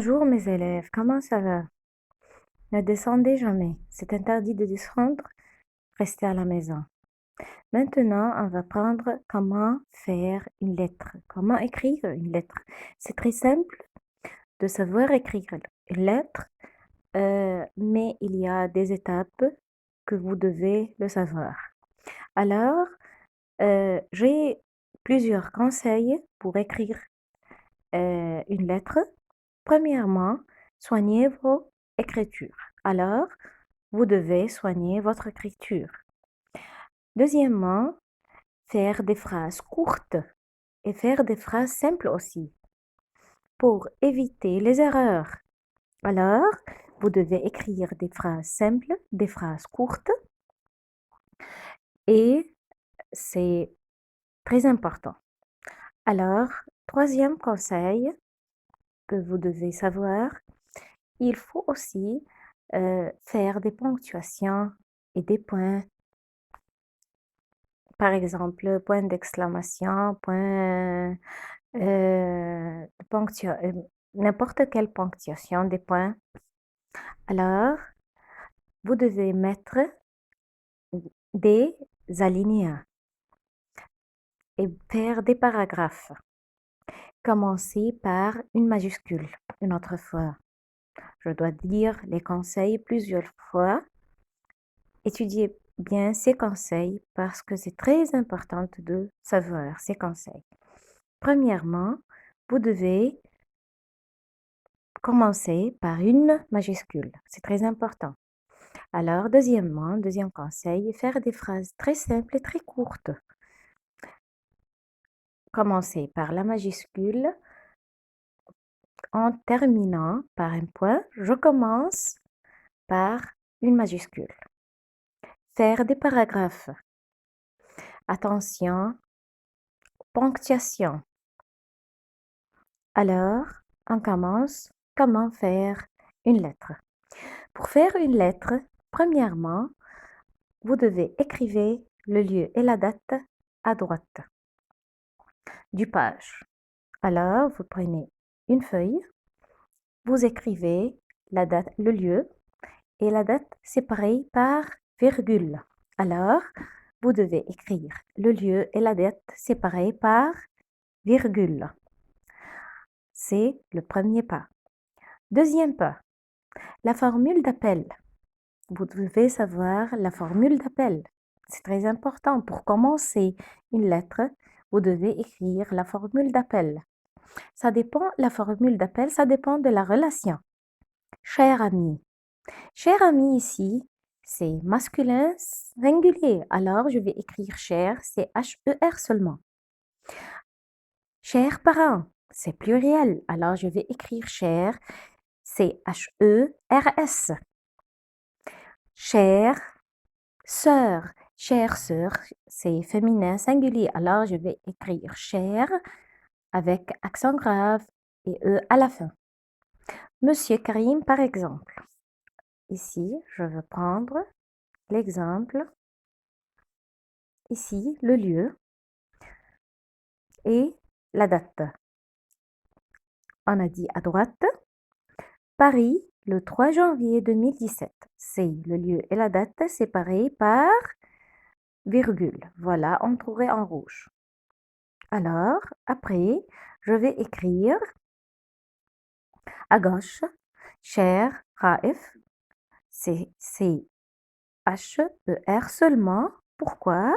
Bonjour mes élèves, comment ça va? Ne descendez jamais, c'est interdit de descendre, restez à la maison. Maintenant, on va prendre comment faire une lettre, comment écrire une lettre. C'est très simple de savoir écrire une lettre, mais il y a des étapes que vous devez le savoir. Alors, j'ai plusieurs conseils pour écrire une lettre. Premièrement, soignez vos écritures. Alors, vous devez soigner votre écriture. Deuxièmement, faire des phrases courtes et faire des phrases simples aussi pour éviter les erreurs. Alors, vous devez écrire des phrases simples, des phrases courtes et c'est très important. Alors, troisième conseil que vous devez savoir, il faut aussi faire des ponctuations et des points. Par exemple, point d'exclamation, point, n'importe quelle ponctuation des points. Alors, vous devez mettre des alinéas et faire des paragraphes. Commencez par une majuscule une autre fois. Je dois dire les conseils plusieurs fois. Étudiez bien ces conseils parce que c'est très important de savoir ces conseils. Premièrement, vous devez commencer par une majuscule. C'est très important. Alors, deuxièmement, deuxième conseil, faire des phrases très simples et très courtes. Commencez par la majuscule en terminant par un point. Je commence par une majuscule. Faire des paragraphes. Attention, ponctuation. Alors, on commence. Comment faire une lettre? Pour faire une lettre, premièrement, vous devez écrire le lieu et la date à droite du page. Alors, vous prenez une feuille, vous écrivez la date, le lieu et la date séparée par virgule. Alors, vous devez écrire le lieu et la date séparés par virgule. C'est le premier pas. Deuxième pas, la formule d'appel. Vous devez savoir la formule d'appel. C'est très important. Pour commencer une lettre, vous devez écrire la formule d'appel. Ça dépend, la formule d'appel, ça dépend de la relation. Cher ami. Cher ami ici, c'est masculin singulier. Alors, je vais écrire cher, c'est H-E-R seulement. Cher parent, c'est pluriel. Alors, je vais écrire cher, c'est H-E-R-S. Chère sœur, chère sœur, c'est féminin singulier. Alors, je vais écrire chère avec accent grave et E à la fin. Monsieur Karim, par exemple. Ici, je veux prendre l'exemple. Ici, le lieu et la date. On a dit à droite, Paris, le 3 janvier 2017. C'est le lieu et la date séparés par virgule. Voilà, entouré en rouge. Alors, après, je vais écrire à gauche, cher Raif, c'est H-E-R seulement. Pourquoi?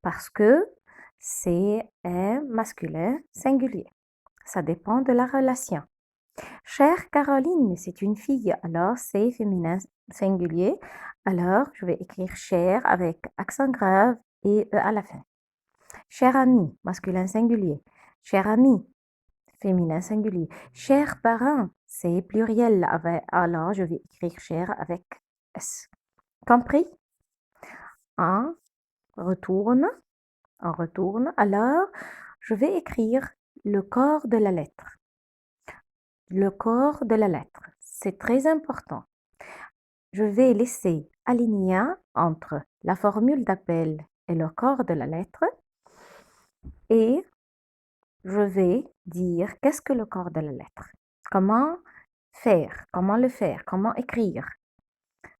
Parce que c'est un masculin singulier. Ça dépend de la relation. Chère Caroline, c'est une fille, alors c'est féminin singulier. Alors, je vais écrire cher avec accent grave et E à la fin. Cher ami, masculin singulier. Cher ami, féminin singulier. Cher parent, c'est pluriel. Alors, je vais écrire cher avec S. Compris? On retourne, on retourne. Alors, je vais écrire le corps de la lettre. Le corps de la lettre, c'est très important. Je vais laisser aligner entre la formule d'appel et le corps de la lettre et je vais dire qu'est-ce que le corps de la lettre. Comment faire, comment le faire, comment écrire.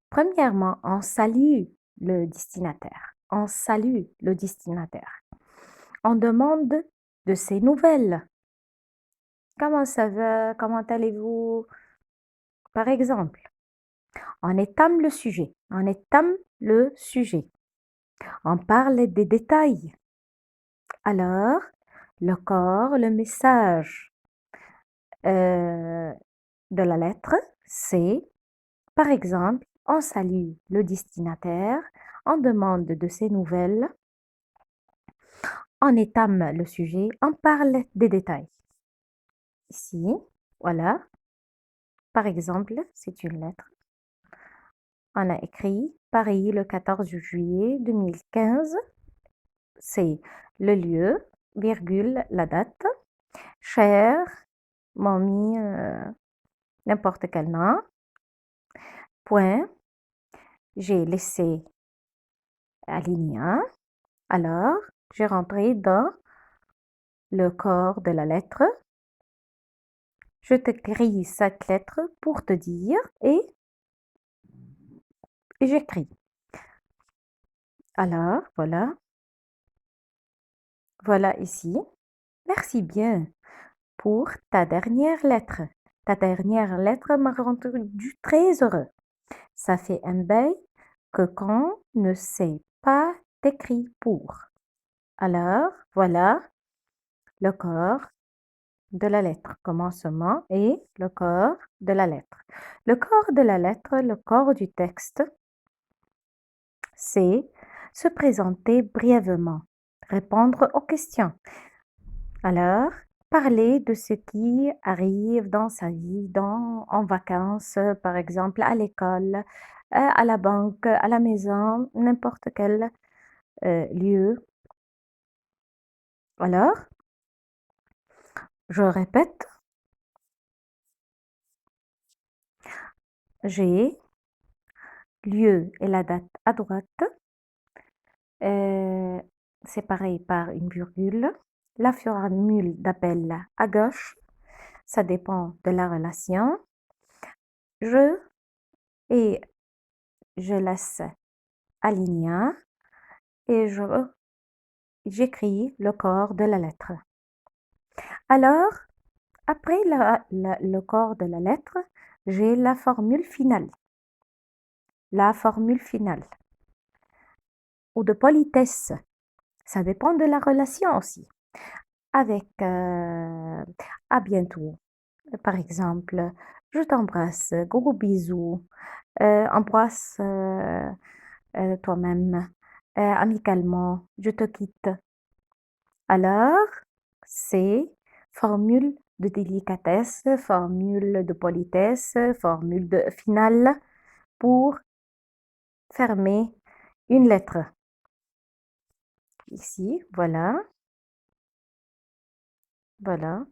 Premièrement, on salue le destinataire. On salue le destinataire. On demande de ses nouvelles. Comment ça va? Comment allez-vous? Par exemple, on étame le sujet. On étame le sujet. On parle des détails. Alors, le corps, le message de la lettre, c'est, par exemple, on salue le destinataire, on demande de ses nouvelles, on étame le sujet, on parle des détails. Ici, voilà, par exemple, c'est une lettre. On a écrit Paris le 14 juillet 2015. C'est le lieu, virgule, la date. Cher, m'ont mis n'importe quel nom. Point. J'ai laissé alinéa. Alors, j'ai rentré dans le corps de la lettre. Je t'écris cette lettre pour te dire et j'écris. Alors, voilà. Voilà ici. Merci bien pour ta dernière lettre. Ta dernière lettre m'a rendu très heureux. Ça fait un bail que qu'on ne sait pas t'écrire pour. Alors, voilà le corps de la lettre, commencement et le corps de la lettre. Le corps de la lettre, le corps du texte, c'est se présenter brièvement, répondre aux questions. Alors, parler de ce qui arrive dans sa vie, en vacances, par exemple, à l'école, à la banque, à la maison, n'importe quel lieu. Alors, je répète, j'ai lieu et la date à droite, séparé par une virgule. La formule d'appel à gauche, ça dépend de la relation. Je et je laisse alinéa et j'écris le corps de la lettre. Alors, après le corps de la lettre, j'ai la formule finale. La formule finale. Ou de politesse. Ça dépend de la relation aussi. Avec à bientôt. Par exemple, je t'embrasse, gros bisous, embrasse toi-même, amicalement, je te quitte. Alors, c'est formule de délicatesse, formule de politesse, formule de finale pour fermer une lettre. Ici, voilà, voilà.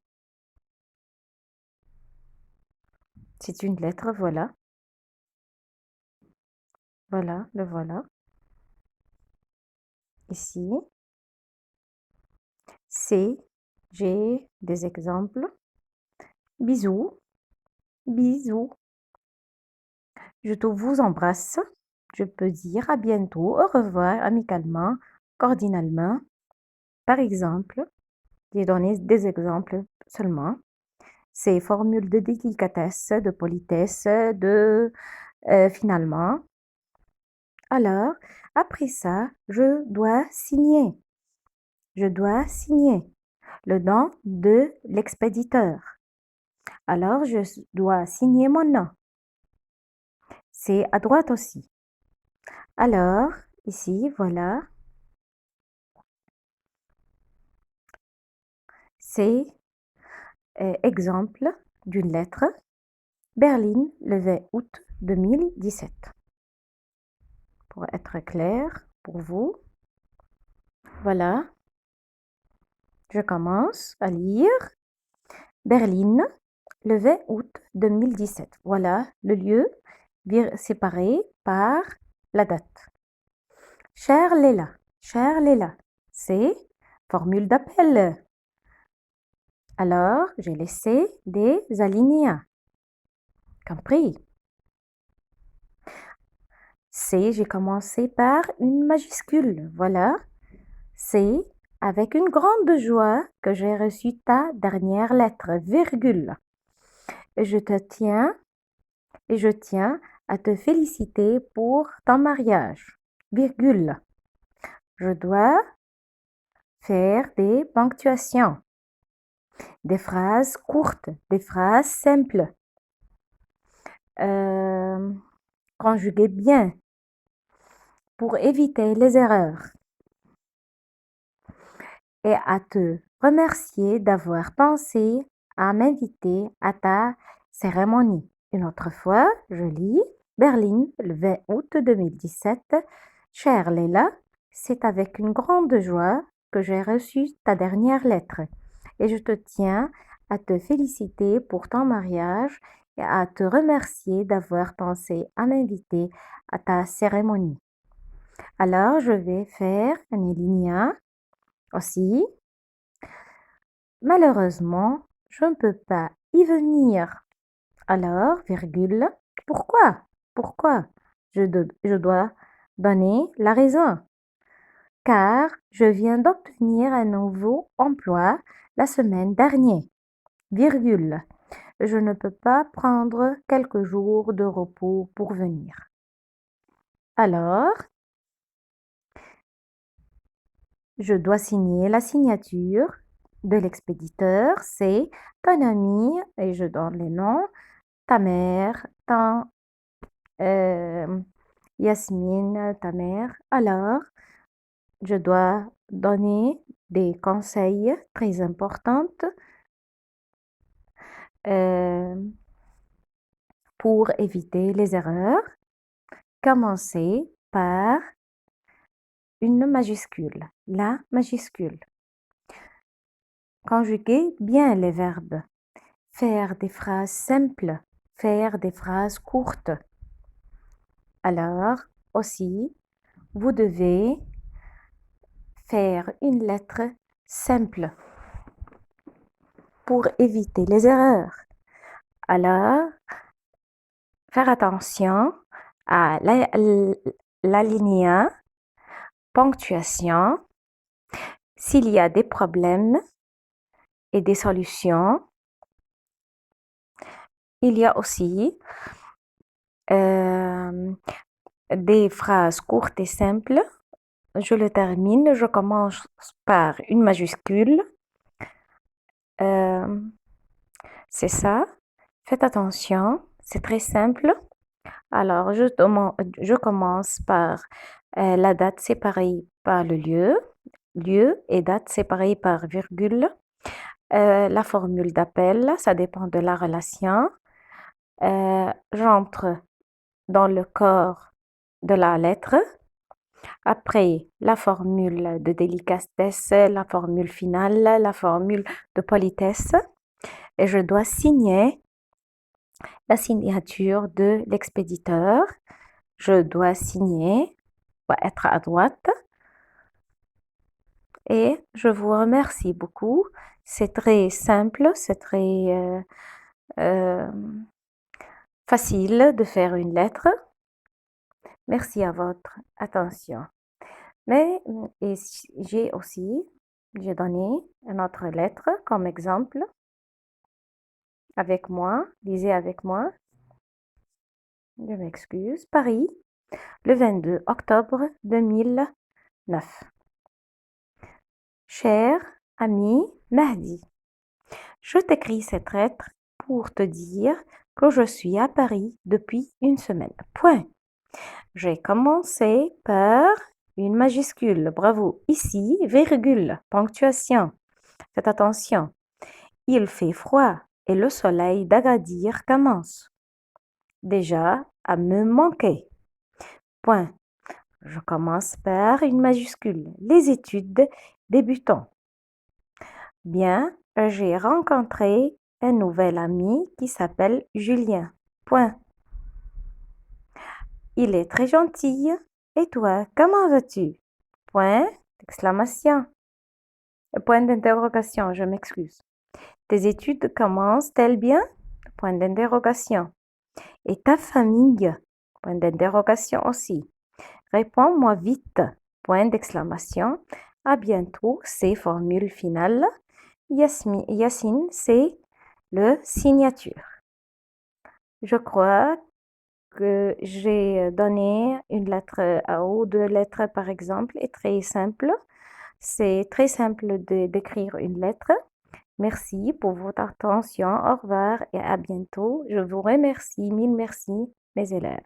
C'est une lettre, voilà. Voilà, le voilà. Ici, c'est, j'ai des exemples. Bisous, bisous. Je te vous embrasse. Je peux dire à bientôt, au revoir, amicalement, cordialement. Par exemple, j'ai donné des exemples seulement. C'est formules de délicatesse, de politesse, de finalement. Alors, après ça, je dois signer. Je dois signer le nom de l'expéditeur. Alors, je dois signer mon nom. C'est à droite aussi. Alors, ici, voilà. C'est exemple d'une lettre. Berlin, le 20 août 2017. Pour être clair pour vous. Voilà. Je commence à lire. Berlin, le 20 août 2017. Voilà le lieu séparé par la date. Cher Léla, c'est formule d'appel. Alors, j'ai laissé des alinéas. Compris? C, j'ai commencé par une majuscule. Voilà. C'est avec une grande joie que j'ai reçu ta dernière lettre, virgule. Et je tiens à te féliciter pour ton mariage, virgule. Je dois faire des ponctuations, des phrases courtes, des phrases simples, conjuguer bien pour éviter les erreurs et à te remercier d'avoir pensé à m'inviter à ta cérémonie. Une autre fois, je lis Berlin, le 20 août 2017. Chère Leila, c'est avec une grande joie que j'ai reçu ta dernière lettre et je te tiens à te féliciter pour ton mariage et à te remercier d'avoir pensé à m'inviter à ta cérémonie. Alors, je vais faire un alinéa aussi. Malheureusement, je ne peux pas y venir. Alors, virgule, pourquoi? Pourquoi? Je dois donner la raison. Car je viens d'obtenir un nouveau emploi la semaine dernière. Virgule. Je ne peux pas prendre quelques jours de repos pour venir. Alors, je dois signer la signature de l'expéditeur. C'est ton ami, et je donne les noms, ta mère, Yasmine, ta mère. Alors, je dois donner des conseils très importants pour éviter les erreurs. Commencer par une majuscule, la majuscule. Conjuguer bien les verbes. Faire des phrases simples, faire des phrases courtes. Alors, aussi, vous devez faire une lettre simple pour éviter les erreurs. Alors, faire attention à l'alinéa, ponctuation, s'il y a des problèmes et des solutions. Il y a aussi des phrases courtes et simples. Je le termine, je commence par une majuscule. C'est ça. Faites attention, c'est très simple. Alors, je commence par la date séparée par le lieu. Lieu et date séparée par virgule. La formule d'appel, ça dépend de la relation. J'entre dans le corps de la lettre. Après, la formule de délicatesse, la formule finale, la formule de politesse. Et je dois signer la signature de l'expéditeur. Je dois signer, doit être à droite. Et je vous remercie beaucoup. C'est très simple, c'est très facile de faire une lettre. Merci à votre attention. Mais j'ai donné une autre lettre comme exemple. Avec moi, lisez avec moi. Je m'excuse. Paris, le 22 octobre 2009. Cher ami Mahdi, je t'écris cette lettre pour te dire que je suis à Paris depuis une semaine. Point. J'ai commencé par une majuscule. Bravo. Ici, virgule, ponctuation. Faites attention. Il fait froid et le soleil d'Agadir commence déjà à me manquer. Point. Je commence par une majuscule. Les études débutant. Bien, j'ai rencontré un nouvel ami qui s'appelle Julien. Point. Il est très gentil. Et toi, comment vas-tu? Point d'exclamation. Point d'interrogation, je m'excuse. Tes études commencent-elles bien? Point d'interrogation. Et ta famille? Point d'interrogation aussi. Réponds-moi vite. Point d'exclamation. À bientôt, c'est formule finale. Yasmine, c'est le signature. Je crois que j'ai donné une lettre ou deux lettres par exemple est très simple. C'est très simple d'écrire une lettre. Merci pour votre attention. Au revoir et à bientôt. Je vous remercie, mille merci, mes élèves.